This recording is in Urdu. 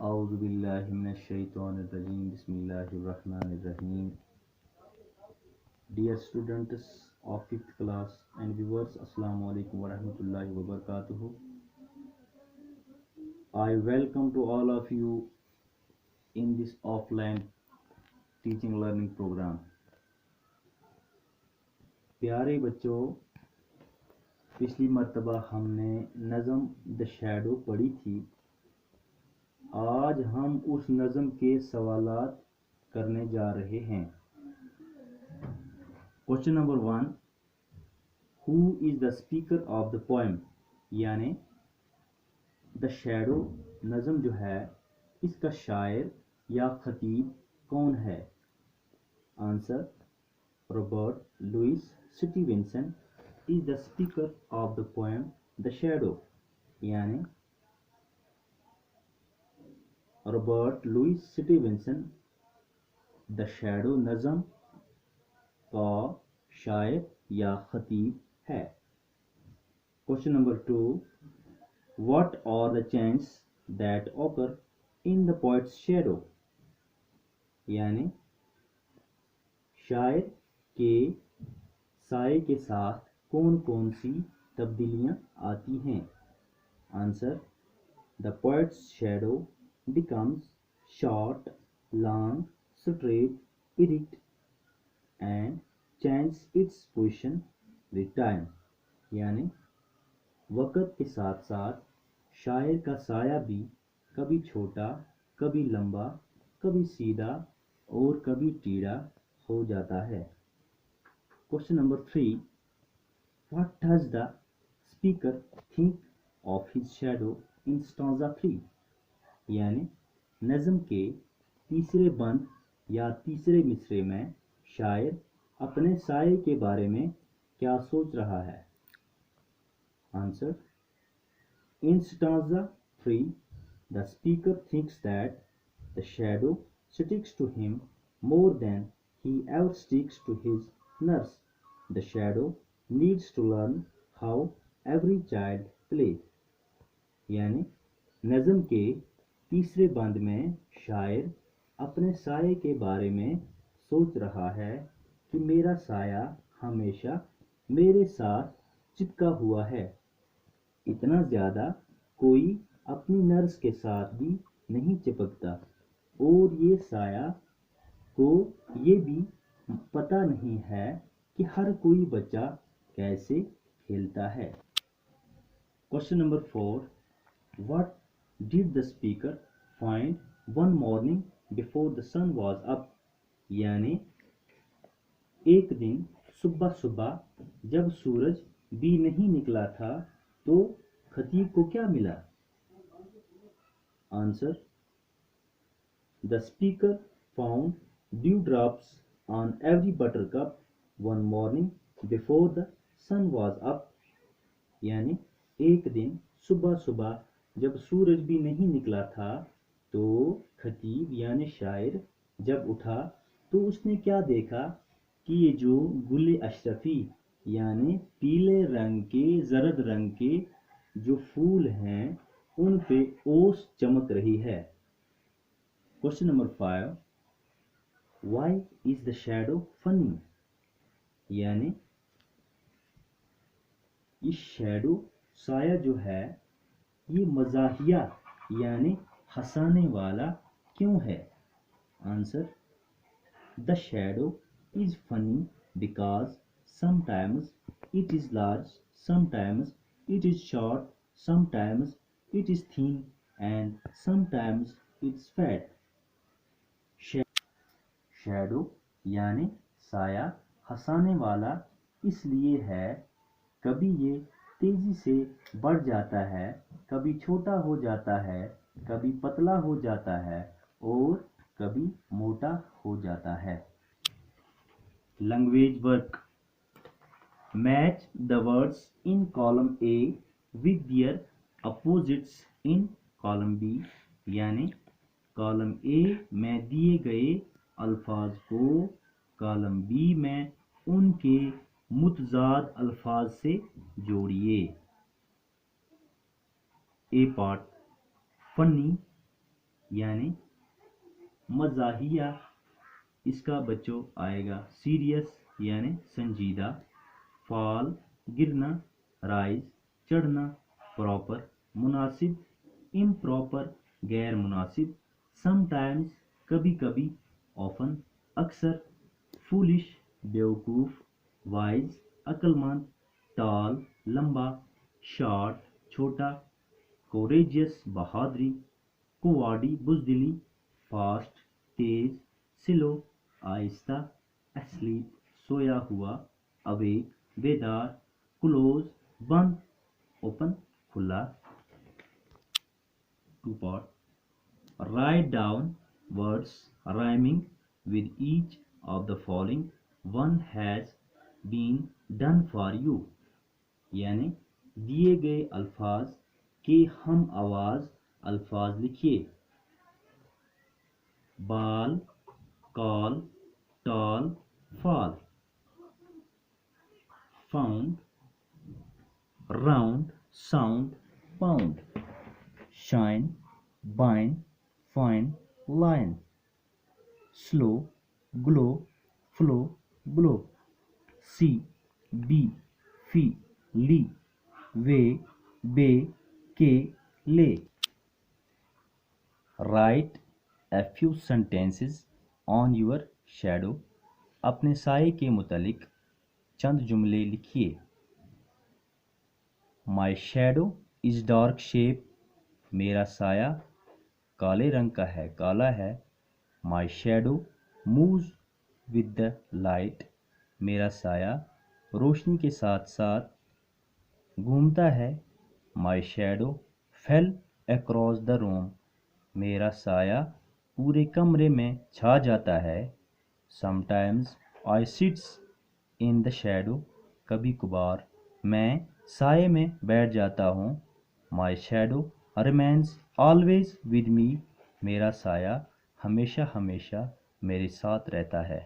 اعوذ باللہ من الشیطان الرجیم بسم اللہ الرحمن الرحیم. Dear students of 5th class and viewers, Assalamu alaikum warahmatullahi wabarakatuh. I welcome to all of you in this offline teaching learning program. پیارے بچوں، پچھلی مرتبہ ہم نے نظم The Shadow پڑھی تھی. آج ہم اس نظم کے سوالات کرنے جا رہے ہیں. Question number 1. Who is the speaker of the poem? یعنی The Shadow نظم جو ہے اس کا شاعر یا خطیب کون ہے؟ Answer. Robert Louis Stevenson is the speaker of the poem The Shadow. یعنی رابرٹ لوئس سٹیونسن The Shadow نظم کا شاعر یا خطیب ہے. Question number 2. What are the changes that occur in the poet's shadow? یعنی شاعر کے سائے کے ساتھ کون کون سی تبدیلیاں آتی ہیں؟ Answer. The poet's shadow becomes short, long, straight, erect, and changes its position with time. یعنی وقت کے ساتھ ساتھ شاعر کا سایہ بھی کبھی چھوٹا، کبھی لمبا، کبھی سیدھا اور کبھی ٹیڑھا ہو جاتا ہے. Question number 3. What does the speaker think of his shadow in stanza 3? یعنی نظم کے تیسرے بند یا تیسرے مصرعے میں شاعر اپنے سائے کے بارے میں کیا سوچ رہا ہے؟ Answer. In stanza 3, the speaker thinks that the shadow sticks to him more than he ever sticks to his nurse. The shadow needs to learn how every child plays. یعنی نظم کے تیسرے بند میں شاعر اپنے سائے کے بارے میں سوچ رہا ہے کہ میرا سایہ ہمیشہ میرے ساتھ چپکا ہوا ہے. اتنا زیادہ کوئی اپنی نرس کے ساتھ بھی نہیں چپکتا، اور یہ سایہ کو یہ بھی پتہ نہیں ہے کہ ہر کوئی بچہ کیسے کھیلتا ہے. Question number 4. What did the speaker find one morning before the sun was up? یعنی ایک دن صبح صبح جب سورج بھی نہیں نکلا تھا تو خطیب کو کیا ملا؟ Answer. The speaker found dewdrops on every buttercup one morning before the sun was up. یعنی ایک دن صبح صبح جب سورج بھی نہیں نکلا تھا تو خطیب یعنی شاعر جب اٹھا تو اس نے کیا دیکھا کہ یہ جو گل اشرفی یعنی پیلے رنگ کے زرد رنگ کے جو پھول ہیں ان پہ اوس چمک رہی ہے. Question number 5. Why is the shadow funny? یعنی یہ شیڈو سایہ جو ہے یہ مزاحیہ یعنی ہنسانے والا کیوں ہے؟ Answer. The shadow is funny because sometimes it is large, sometimes it is short, sometimes it is thin, and sometimes it's fat. Shadow یعنی سایہ ہنسانے والا اس لیے ہے کبھی یہ تیزی سے بڑھ جاتا ہے، کبھی چھوٹا ہو جاتا ہے، کبھی پتلا ہو جاتا ہے اور کبھی موٹا ہو جاتا ہے. Language work. Match the words in column A with their opposites in column B. یعنی کالم A میں دیے گئے الفاظ کو کالم B میں ان کے متضاد الفاظ سے جوڑیے. A part. Funny یعنی مزاحیہ، اس کا بچوں آئے گا سیریس یعنی سنجیدہ، فال گرنا، رائز چڑھنا، پراپر مناسب، امپراپر غیر مناسب، سم ٹائمز کبھی کبھی، آفن اکثر، فولش بیوقوف، وائز عقل مند، ٹال لمبا، شارٹ چھوٹا، کوریجیس بہادری، کوارڈی بزدلی، فاسٹ تیز، سلو آہستہ، اسلیپ سویا ہوا، اویک بیدار، کلوز بند، اوپن کھلا۔ 2 part. Write down words rhyming with each of the following. One has been done for you. یعنی دیے گئے الفاظ کے ہم آواز الفاظ لکھیے۔ Ball, call, tall, fall, found, round, sound, pound, shine, bine, fine, line, slow, glow, flow, blow, see, bee, fee, lee, وے، بے، کے، لے۔ Write a few sentences on your shadow. اپنے سائے کے متعلق چند جملے لکھیے۔ My shadow is dark shape. میرا سایہ کالے رنگ کا ہے، کالا ہے۔ My shadow moves with the light. میرا سایہ روشنی کے ساتھ ساتھ گھومتا ہے۔ My shadow fell across the room. میرا سایہ پورے کمرے میں چھا جاتا ہے۔ Sometimes I sits in the shadow. کبھی کبھار میں سائے میں بیٹھ جاتا ہوں۔ My shadow remains always with me. میرا سایہ ہمیشہ ہمیشہ میرے ساتھ رہتا ہے۔